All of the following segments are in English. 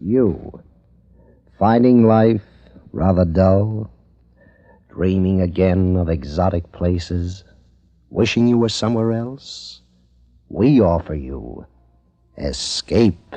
You, finding life rather dull, dreaming again of exotic places, wishing you were somewhere else? We offer you escape.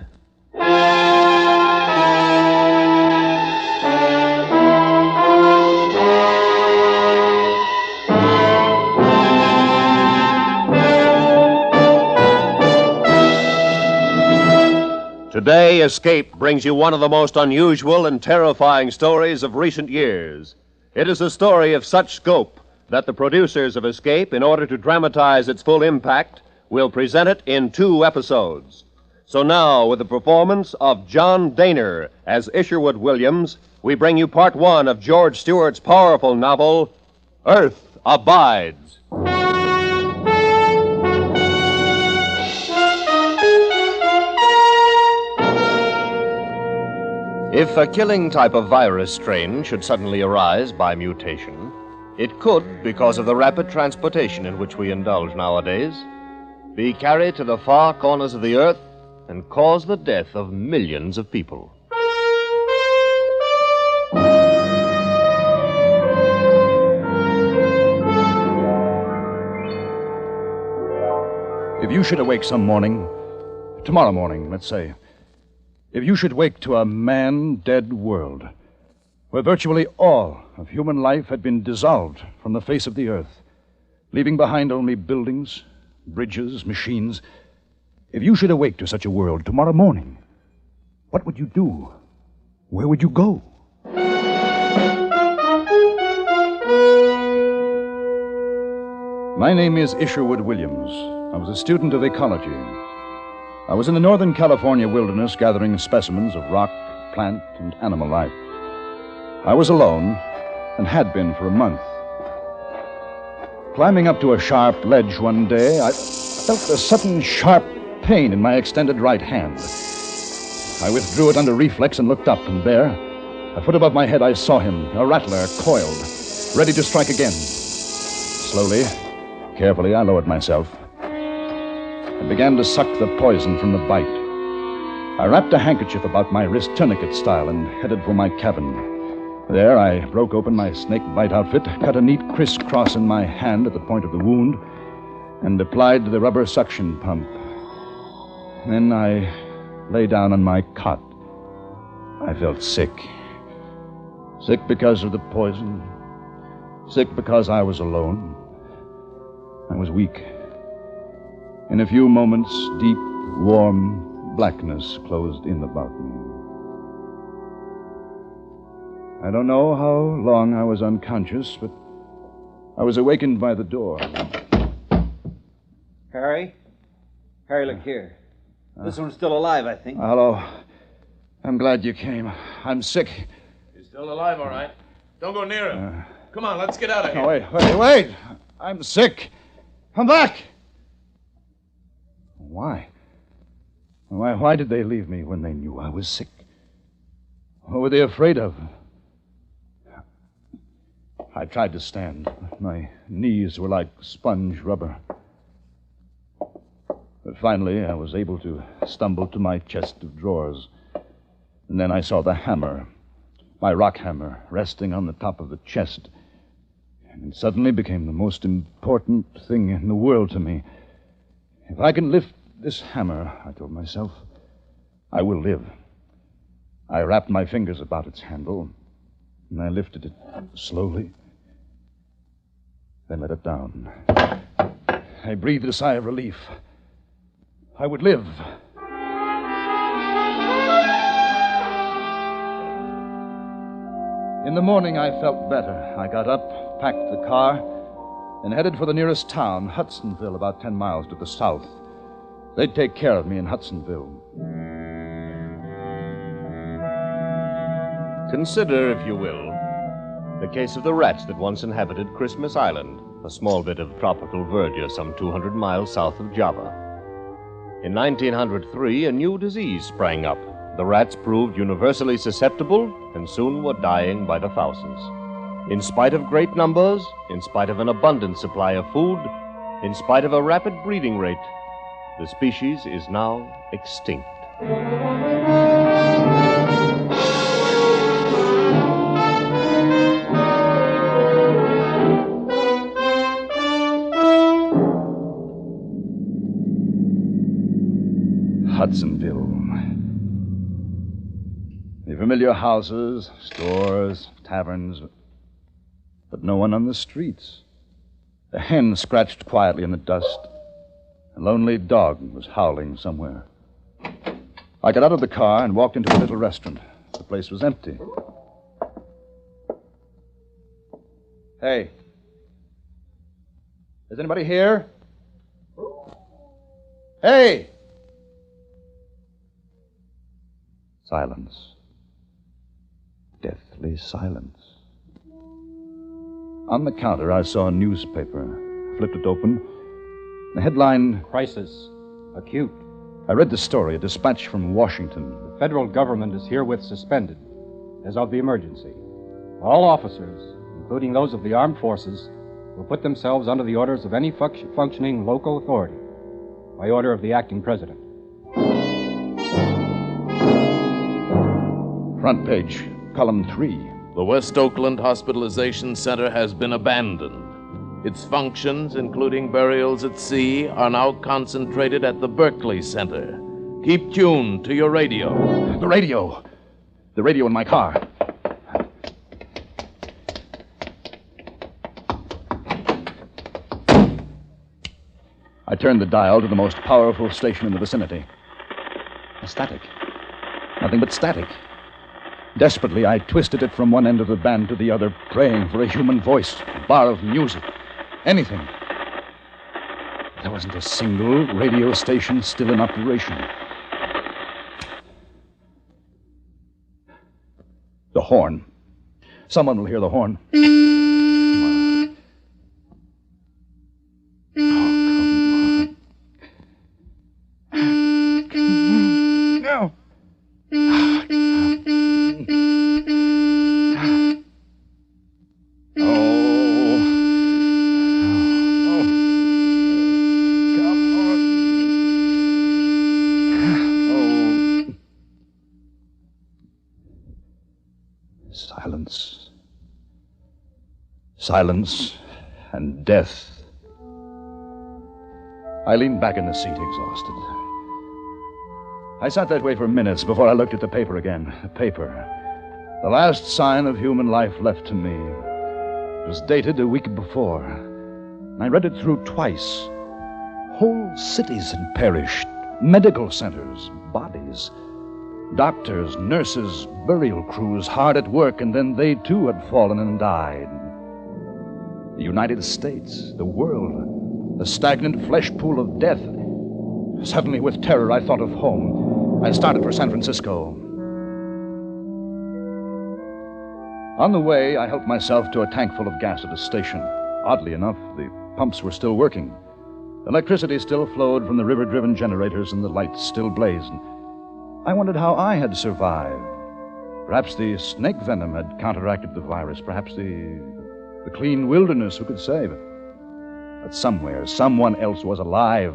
Today, Escape brings you one of the most unusual and terrifying stories of recent years. It is a story of such scope that the producers of Escape, in order to dramatize its full impact, will present it in 2 episodes. So now, with the performance of John Daner as Isherwood Williams, we bring you Part 1 of George Stewart's powerful novel, Earth Abides. If a killing type of virus strain should suddenly arise by mutation, it could, because of the rapid transportation in which we indulge nowadays, be carried to the far corners of the earth and cause the death of millions of people. If you should awake some morning, tomorrow morning, let's say, if you should wake to a man-dead world, where virtually all of human life had been dissolved from the face of the earth, leaving behind only buildings, bridges, machines, if you should awake to such a world tomorrow morning, what would you do? Where would you go? My name is Isherwood Williams. I was a student of ecology. I was in the Northern California wilderness gathering specimens of rock, plant, and animal life. I was alone and had been for a month. Climbing up to a sharp ledge one day, I felt a sudden sharp pain in my extended right hand. I withdrew it under reflex and looked up, and there, a foot above my head, I saw him, a rattler, coiled, ready to strike again. Slowly, carefully, I lowered myself. I began to suck the poison from the bite. I wrapped a handkerchief about my wrist, tourniquet style, and headed for my cabin. There, I broke open my snake bite outfit, cut a neat crisscross in my hand at the point of the wound, and applied the rubber suction pump. Then I lay down on my cot. I felt sick. Sick because of the poison. Sick because I was alone. I was weak. In a few moments, deep, warm blackness closed in about me. I don't know how long I was unconscious, but I was awakened by the door. Harry? Harry, look here. This one's still alive, I think. Hello. I'm glad you came. I'm sick. He's still alive, all right. Don't go near him. Come on, let's get out of here. No, wait. I'm sick. Come back. Why? Why did they leave me when they knew I was sick? What were they afraid of? I tried to stand. My knees were like sponge rubber. But finally, I was able to stumble to my chest of drawers. And then I saw the hammer, my rock hammer, resting on the top of the chest. And it suddenly became the most important thing in the world to me. If I can lift this hammer, I told myself, I will live. I wrapped my fingers about its handle, and I lifted it slowly, then let it down. I breathed a sigh of relief. I would live. In the morning, I felt better. I got up, packed the car, and headed for the nearest town, Hudsonville, about 10 miles to the south. They'd take care of me in Hudsonville. Consider, if you will, the case of the rats that once inhabited Christmas Island, a small bit of tropical verdure some 200 miles south of Java. In 1903, a new disease sprang up. The rats proved universally susceptible and soon were dying by the thousands. In spite of great numbers, in spite of an abundant supply of food, in spite of a rapid breeding rate, the species is now extinct. Watsonville. The familiar houses, stores, taverns, but no one on the streets. A hen scratched quietly in the dust. A lonely dog was howling somewhere. I got out of the car and walked into a little restaurant. The place was empty. Hey. Is anybody here? Hey! Silence. Deathly silence. On the counter, I saw a newspaper. I flipped it open. The headline... Crisis. Acute. I read the story, a dispatch from Washington. The federal government is herewith suspended as of the emergency. All officers, including those of the armed forces, will put themselves under the orders of any functioning local authority by order of the acting president. Front page, column 3. The West Oakland Hospitalization Center has been abandoned. Its functions, including burials at sea, are now concentrated at the Berkeley Center. Keep tuned to your radio. The radio. The radio in my car. I turned the dial to the most powerful station in the vicinity. Static. Nothing but static. Desperately, I twisted it from one end of the band to the other, praying for a human voice, a bar of music, anything. There wasn't a single radio station still in operation. The horn. Someone will hear the horn. Silence. Silence and death. I leaned back in the seat, exhausted. I sat that way for minutes before I looked at the paper again. The paper. The last sign of human life left to me. It was dated a week before. I read it through twice. Whole cities had perished. Medical centers, bodies. Doctors, nurses, burial crews hard at work, and then they too had fallen and died. The United States, the world, the stagnant flesh pool of death. Suddenly, with terror, I thought of home. I started for San Francisco. On the way, I helped myself to a tank full of gas at a station. Oddly enough, the pumps were still working. Electricity still flowed from the river-driven generators, and the lights still blazed. I wondered how I had survived. Perhaps the snake venom had counteracted the virus. Perhaps the clean wilderness, who could say? But somewhere, someone else was alive.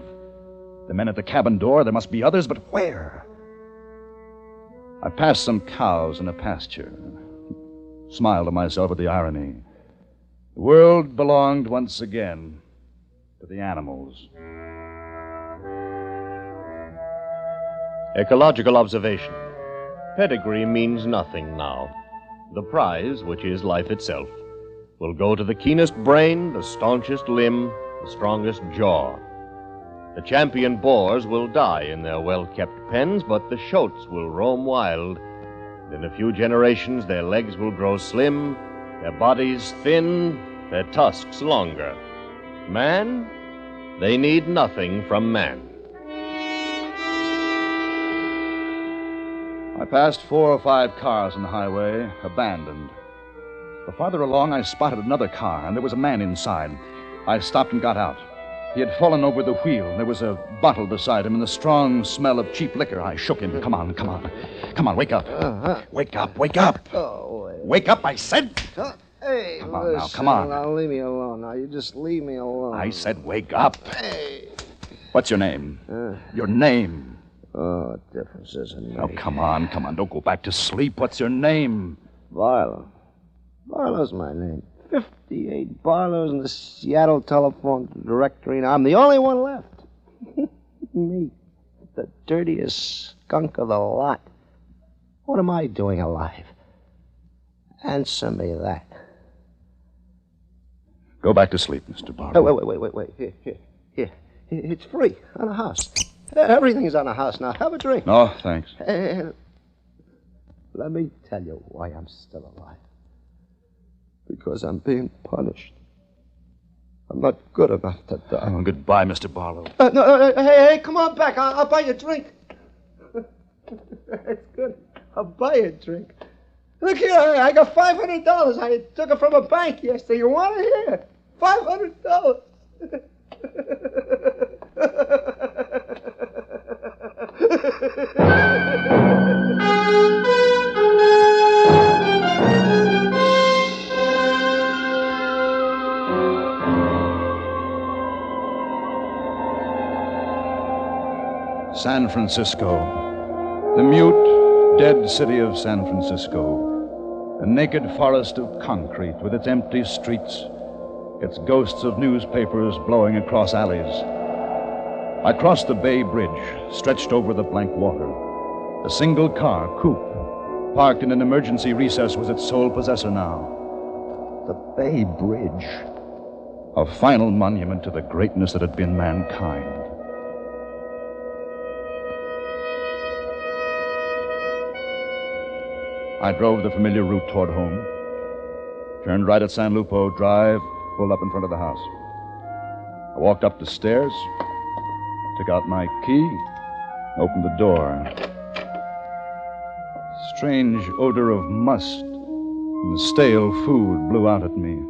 The men at the cabin door, there must be others, but where? I passed some cows in a pasture. Smiled to myself at the irony. The world belonged once again to the animals. Ecological observation. Pedigree means nothing now. The prize, which is life itself, will go to the keenest brain, the staunchest limb, the strongest jaw. The champion boars will die in their well-kept pens, but the shoats will roam wild. In a few generations, their legs will grow slim, their bodies thin, their tusks longer. Man, they need nothing from man. I passed 4 or 5 cars on the highway, abandoned. But farther along, I spotted another car, and there was a man inside. I stopped and got out. He had fallen over the wheel. There was a bottle beside him and the strong smell of cheap liquor. I shook him. Come on. Come on, wake up. Wake up. Oh, Wake up, I said. Hey, come on now, come on. Now, leave me alone. Now, you just leave me alone. I said wake up. Hey. What's your name? Your name. Oh, what difference does it make? Oh, come on. Don't go back to sleep. What's your name? Barlow. Barlow's my name. 58 Barlows in the Seattle telephone directory, and I'm the only one left. Me. The dirtiest skunk of the lot. What am I doing alive? Answer me that. Go back to sleep, Mr. Barlow. Wait. Here. It's free on a house. Everything's on a house now. Have a drink. No, thanks. Let me tell you why I'm still alive. Because I'm being punished. I'm not good enough to die. Oh, goodbye, Mr. Barlow. No, hey, come on back. I'll buy you a drink. It's good. I'll buy you a drink. Look here, I got $500. I took it from a bank yesterday. You want it here? $500. San Francisco. The mute, dead city of San Francisco. A naked forest of concrete with its empty streets, its ghosts of newspapers blowing across alleys. I crossed the Bay Bridge, stretched over the blank water. A single car, coupe, parked in an emergency recess, was its sole possessor now. The Bay Bridge. A final monument to the greatness that had been mankind. I drove the familiar route toward home, turned right at San Lupo Drive, pulled up in front of the house. I walked up the stairs, took out my key, opened the door. Strange odor of must and stale food blew out at me.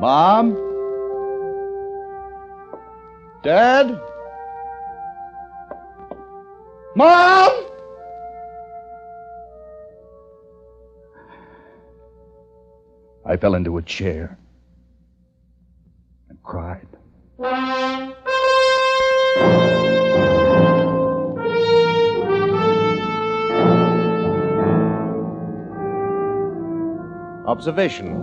Mom? Dad? Mom! I fell into a chair and cried. Observation.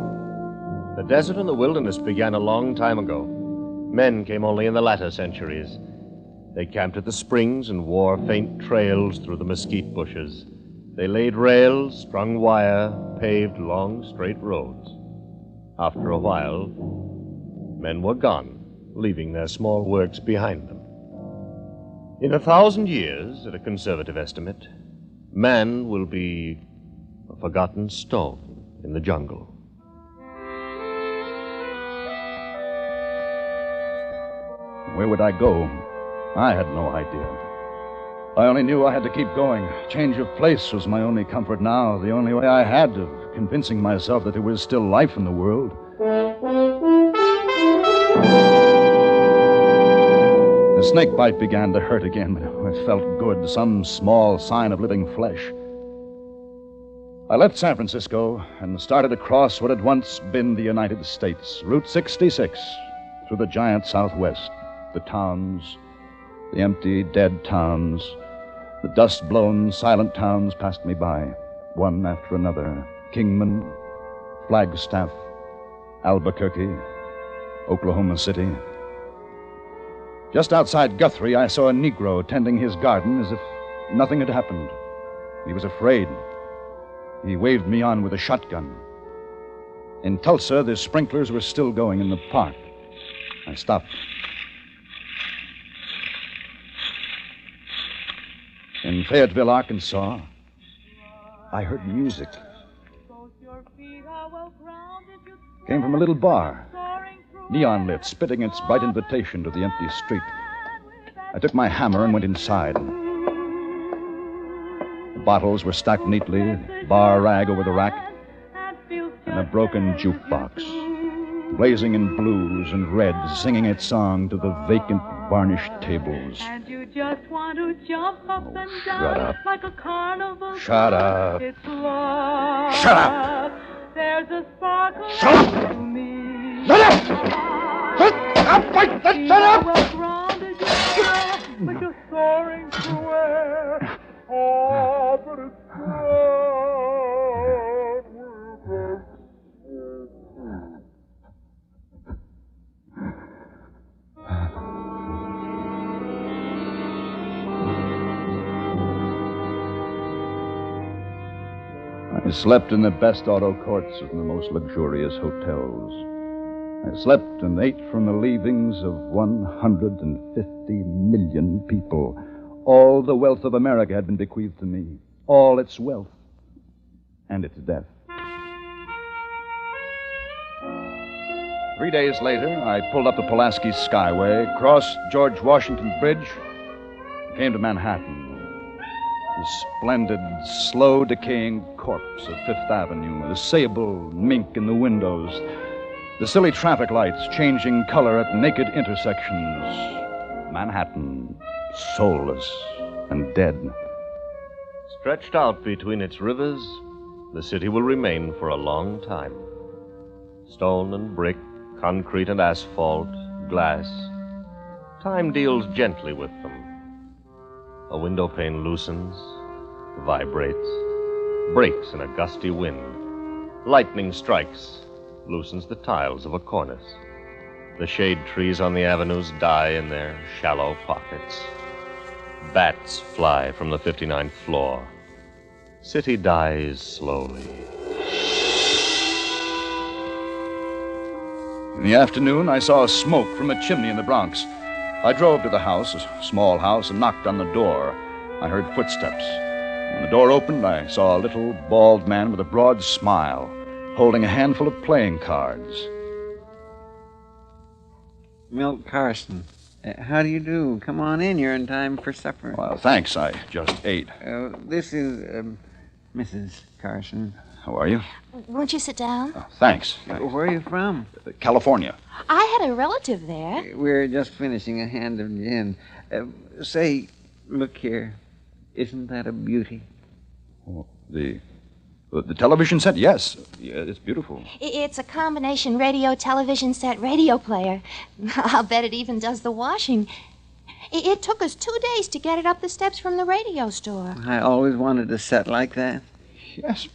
The desert and the wilderness began a long time ago. Men came only in the latter centuries. They camped at the springs and wore faint trails through the mesquite bushes. They laid rails, strung wire, paved long, straight roads. After a while, men were gone, leaving their small works behind them. In 1,000 years, at a conservative estimate, man will be a forgotten stone in the jungle. Where would I go? I had no idea. I only knew I had to keep going. Change of place was my only comfort now, the only way I had of convincing myself that there was still life in the world. The snake bite began to hurt again, but it felt good, some small sign of living flesh. I left San Francisco and started across what had once been the United States, Route 66, through the giant Southwest, the towns, the empty, dead towns. The dust-blown, silent towns passed me by, one after another. Kingman, Flagstaff, Albuquerque, Oklahoma City. Just outside Guthrie, I saw a Negro tending his garden as if nothing had happened. He was afraid. He waved me on with a shotgun. In Tulsa, the sprinklers were still going in the park. I stopped. In Fayetteville, Arkansas, I heard music. Came from a little bar, neon lit, spitting its bright invitation to the empty street. I took my hammer and went inside. The bottles were stacked neatly, bar rag over the rack, and a broken jukebox, blazing in blues and reds, singing its song to the vacant, varnished tables. And you just want to jump up and shut down up. like a carnival. Shut up. It's love. Shut up. There's a sparkle Shut up. to me. Shut up! Shut up! Shut up! Well grounded you are, but you're soaring to where? Oh, but it's love. slept in the best auto courts of the most luxurious hotels. I slept and ate from the leavings of 150 million people. All the wealth of America had been bequeathed to me. All its wealth. And its death. 3 days later, I pulled up the Pulaski Skyway, crossed George Washington Bridge, and came to Manhattan. The splendid, slow-decaying corpse of Fifth Avenue, the sable mink in the windows, the silly traffic lights changing color at naked intersections. Manhattan, soulless and dead. Stretched out between its rivers, the city will remain for a long time. Stone and brick, concrete and asphalt, glass. Time deals gently with them. A window pane loosens, vibrates, breaks in a gusty wind. Lightning strikes, loosens the tiles of a cornice. The shade trees on the avenues die in their shallow pockets. Bats fly from the 59th floor. City dies slowly. In the afternoon, I saw smoke from a chimney in the Bronx. I drove to the house, a small house, and knocked on the door. I heard footsteps. When the door opened, I saw a little, bald man with a broad smile, holding a handful of playing cards. Milt Carson. How do you do? Come on in. You're in time for supper. Well, thanks. I just ate. This is Mrs. Carson. How are you? Won't you sit down? Thanks. Where are you from? California. I had a relative there. We're just finishing a hand of gin. Say, look here. Isn't that a beauty? Oh, the television set? Yes. Yeah, it's beautiful. It's a combination radio, television set, radio player. I'll bet it even does the washing. It took us 2 days to get it up the steps from the radio store. I always wanted a set like that. Yes,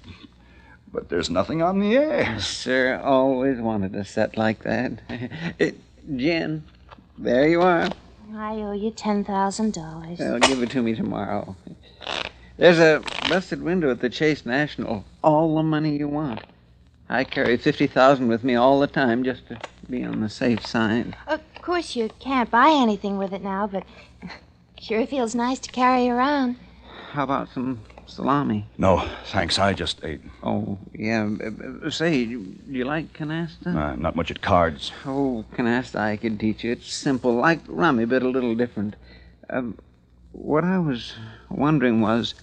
but there's nothing on the air. Sir, always wanted a set like that. Jen, there you are. I owe you $10,000. Well, give it to me tomorrow. There's a busted window at the Chase National. All the money you want. I carry $50,000 with me all the time just to be on the safe side. Of course, you can't buy anything with it now, but sure feels nice to carry around. How about some salami? No, thanks. I just ate. Oh, yeah. Say, do you like canasta? Not much at cards. Oh, canasta I could teach you. It's simple, like rummy, but a little different. What I was wondering was,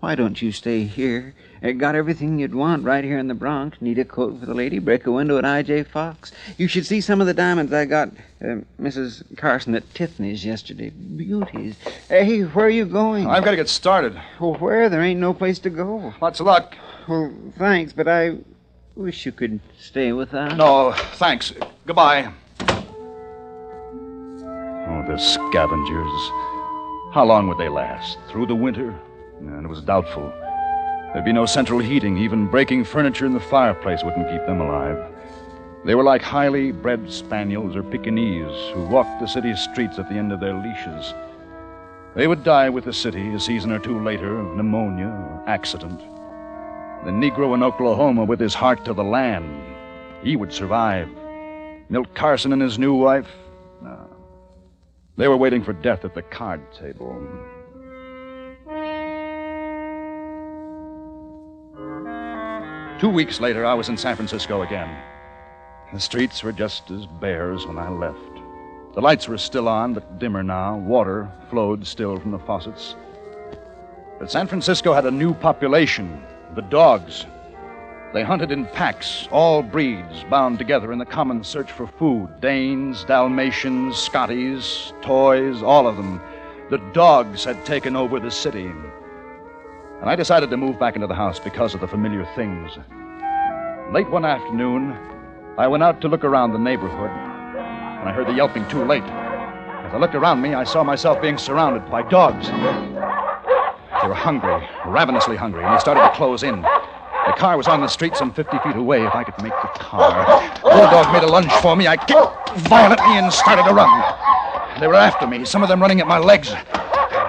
why don't you stay here? Got everything you'd want right here in the Bronx. Need a coat for the lady, break a window at I.J. Fox. You should see some of the diamonds I got Mrs. Carson at Tiffany's yesterday. Beauties. Hey, where are you going? I've got to get started. Well, where? There ain't no place to go. Lots of luck. Well, thanks, but I wish you could stay with us. No, thanks. Goodbye. Oh, the scavengers. How long would they last? Through the winter? And it was doubtful. There'd be no central heating. Even breaking furniture in the fireplace wouldn't keep them alive. They were like highly bred spaniels or Pekingese who walked the city streets at the end of their leashes. They would die with the city a season or two later of pneumonia or accident. The Negro in Oklahoma with his heart to the land, he would survive. Milt Carson and his new wife, no. They were waiting for death at the card table. Two weeks later, I was in San Francisco again. The streets were just as bare as when I left. The lights were still on, but dimmer now. Water flowed still from the faucets. But San Francisco had a new population, the dogs. They hunted in packs, all breeds bound together in the common search for food. Danes, Dalmatians, Scotties, toys, all of them. The dogs had taken over the city. And I decided to move back into the house because of the familiar things. Late one afternoon, I went out to look around the neighborhood, and I heard the yelping too late. As I looked around me, I saw myself being surrounded by dogs. They were hungry, ravenously hungry, and they started to close in. The car was on the street some 50 feet away. If I could make the car. The bulldog made a lunge for me. I kicked violently and started to run. They were after me, some of them running at my legs.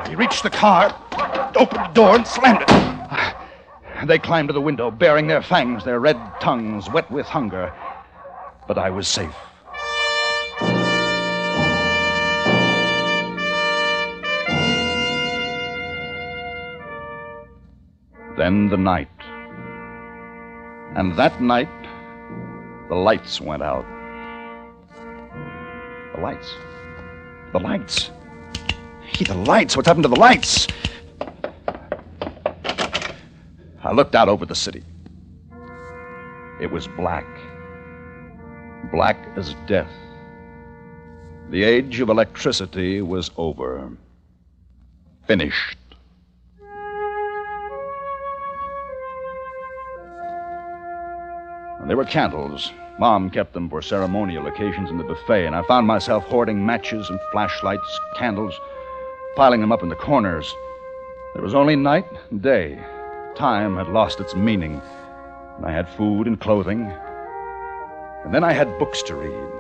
He reached the car, opened the door, and slammed it. They climbed to the window, baring their fangs, their red tongues wet with hunger. But I was safe. Then the night. And that night, the lights went out. The lights. The lights. Hey, the lights. What's happened to the lights? I looked out over the city. It was black. Black as death. The age of electricity was over. Finished. There were candles. Mom kept them for ceremonial occasions in the buffet, and I found myself hoarding matches and flashlights, candles, piling them up in the corners. There was only night and day. Time had lost its meaning, and I had food and clothing. And then I had books to read.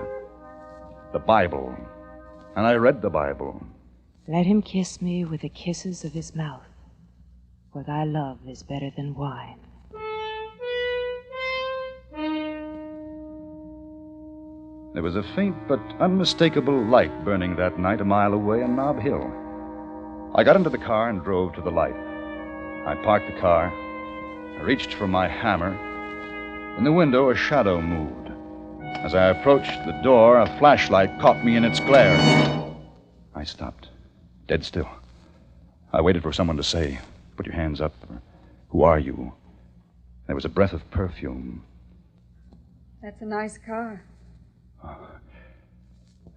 The Bible. And I read the Bible. Let him kiss me with the kisses of his mouth, for thy love is better than wine. There was a faint but unmistakable light burning that night a mile away on Nob Hill. I got into the car and drove to the light. I parked the car. I reached for my hammer. In the window, a shadow moved. As I approached the door, a flashlight caught me in its glare. I stopped, dead still. I waited for someone to say, "Put your hands up," or, "Who are you?" There was a breath of perfume. That's a nice car.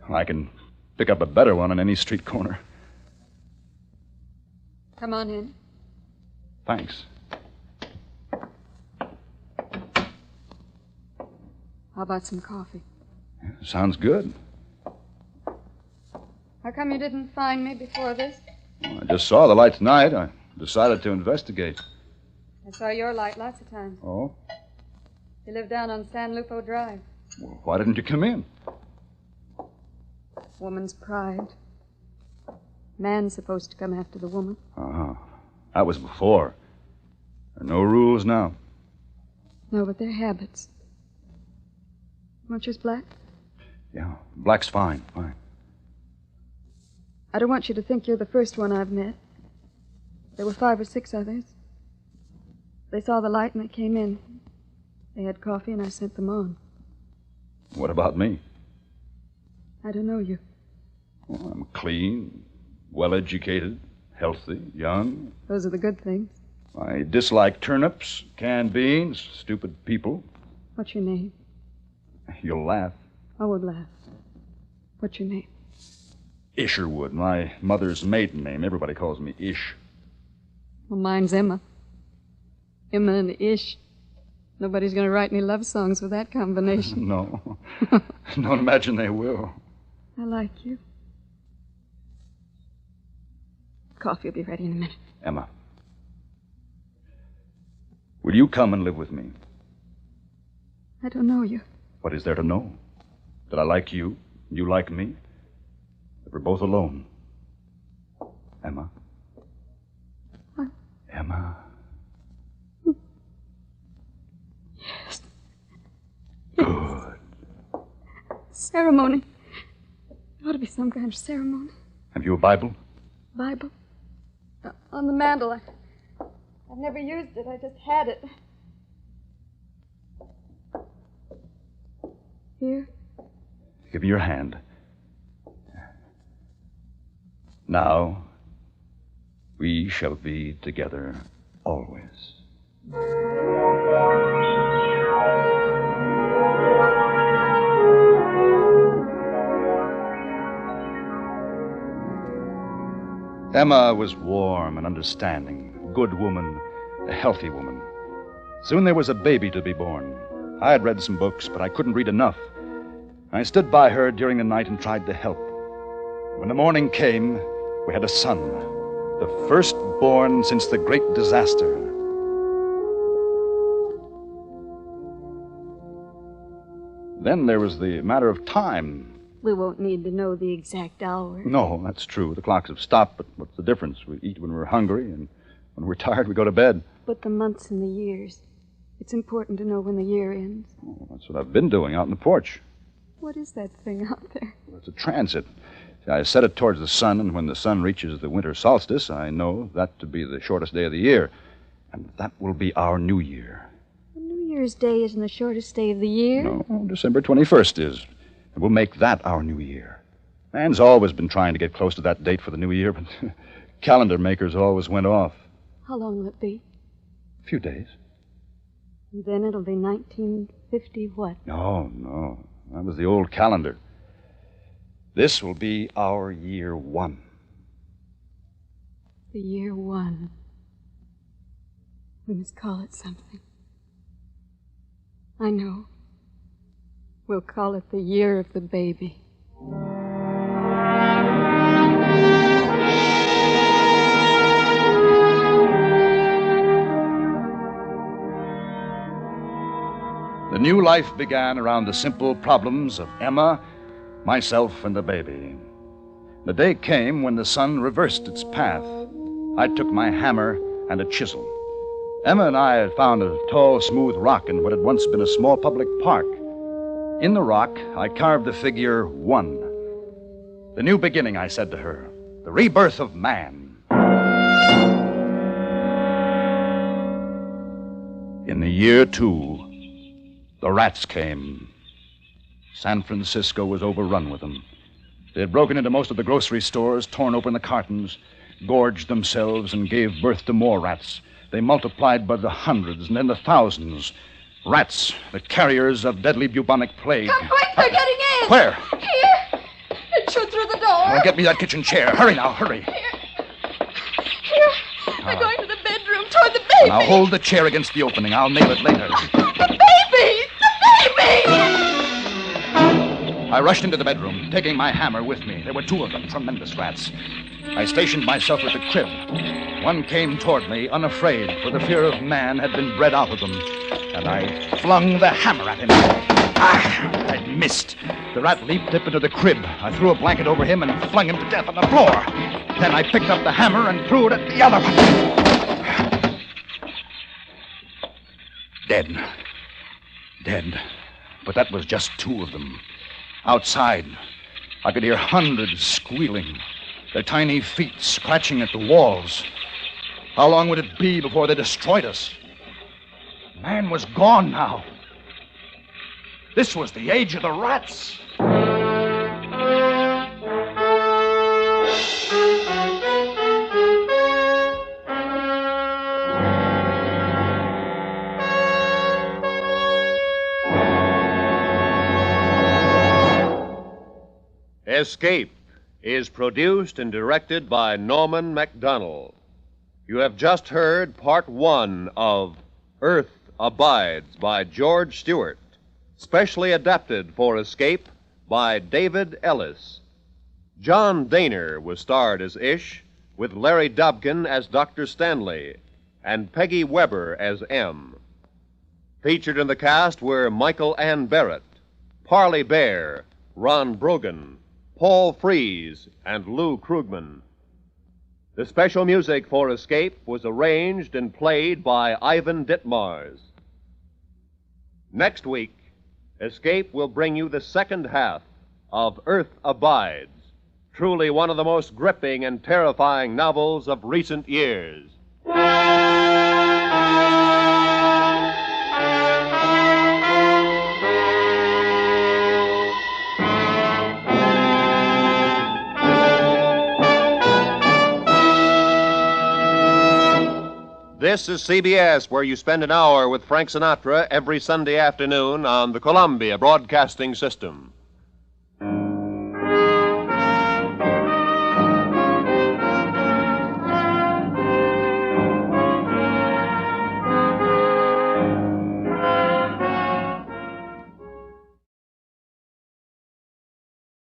I can pick up a better one on any street corner. Come on in. Thanks. How about some coffee? Sounds good. How come you didn't find me before this? Well, I just saw the light tonight. I decided to investigate. I saw your light lots of times. Oh? You live down on San Lupo Drive. Well, why didn't you come in? Woman's pride. Man's supposed to come after the woman. Uh-huh. That was before. There are no rules now. No, but they're habits. Want yours black? Yeah, black's fine, fine. I don't want you to think you're the first one I've met. There were 5 or 6 others. They saw the light and they came in. They had coffee and I sent them on. What about me? I don't know you. Well, I'm clean, well-educated, healthy, young. Those are the good things. I dislike turnips, canned beans, stupid people. What's your name? You'll laugh. I would laugh. What's your name? Isherwood, my mother's maiden name. Everybody calls me Ish. Well, mine's Emma. Emma and Ish. Nobody's going to write any love songs with that combination. No. Don't imagine they will. I like you. Coffee will be ready in a minute. Emma, will you come and live with me? I don't know you. What is there to know? That I like you, you like me? That we're both alone. Emma? What? Emma? Yes. Good. Ceremony. There ought to be some kind of ceremony. Have you a Bible? Bible? On the mantle. I've never used it. I just had it. Here. Give me your hand. Now, we shall be together always. Emma was warm and understanding, a good woman, a healthy woman. Soon there was a baby to be born. I had read some books, but I couldn't read enough. I stood by her during the night and tried to help. When the morning came, we had a son, the first born since the great disaster. Then there was the matter of time. We won't need to know the exact hour. No, that's true. The clocks have stopped, but what's the difference? We eat when we're hungry and When we're tired, we go to bed. But the months and the years. It's important to know when the year ends. Oh, that's what I've been doing out on the porch. What is that thing out there? It's a transit. See, I set it towards the sun, and when the sun reaches the winter solstice, I know that to be the shortest day of the year. And that will be our New Year. New Year's Day isn't the shortest day of the year. No, December 21st is. And we'll make that our New Year. Man's always been trying to get close to that date for the New Year, but calendar makers always went off. How long will it be? A few days. And then it'll be 1950 what? No. That was the old calendar. This will be our year 1. The year 1. We must call it something. I know. We'll call it the year of the baby. The new life began around the simple problems of Emma, myself, and the baby. The day came when the sun reversed its path. I took my hammer and a chisel. Emma and I had found a tall, smooth rock in what had once been a small public park. In the rock, I carved the figure 1. The new beginning, I said to her. The rebirth of man. In the year 2, the rats came. San Francisco was overrun with them. They had broken into most of the grocery stores, torn open the cartons, gorged themselves, and gave birth to more rats. They multiplied by the hundreds and then the thousands. Rats, the carriers of deadly bubonic plague. Come quick, they're getting in! Where? Here! It shoot through the door. Oh, get me that kitchen chair. Hurry now, hurry. Here. They're going to the bedroom toward the baby. Now hold the chair against the opening. I'll nail it later. The baby! The baby! I rushed into the bedroom, taking my hammer with me. There were 2 of them, tremendous rats. I stationed myself at the crib. One came toward me, unafraid, for the fear of man had been bred out of them. And I flung the hammer at him. I missed. The rat leaped up into the crib. I threw a blanket over him and flung him to death on the floor. Then I picked up the hammer and threw it at the other one. Dead. But that was just 2 of them. Outside, I could hear hundreds squealing, their tiny feet scratching at the walls. How long would it be before they destroyed us? Man was gone now. This was the age of the rats. Escape is produced and directed by Norman MacDonald. You have just heard Part 1 of Earth Abides by George Stewart, specially adapted for Escape by David Ellis. John Daner was starred as Ish, with Larry Dobkin as Dr. Stanley, and Peggy Weber as M. Featured in the cast were Michael Ann Barrett, Parley Bear, Ron Brogan, Paul Frees, and Lou Krugman. The special music for Escape was arranged and played by Ivan Ditmars. Next week, Escape will bring you the second half of Earth Abides, truly one of the most gripping and terrifying novels of recent years. This is CBS, where you spend an hour with Frank Sinatra every Sunday afternoon on the Columbia Broadcasting System.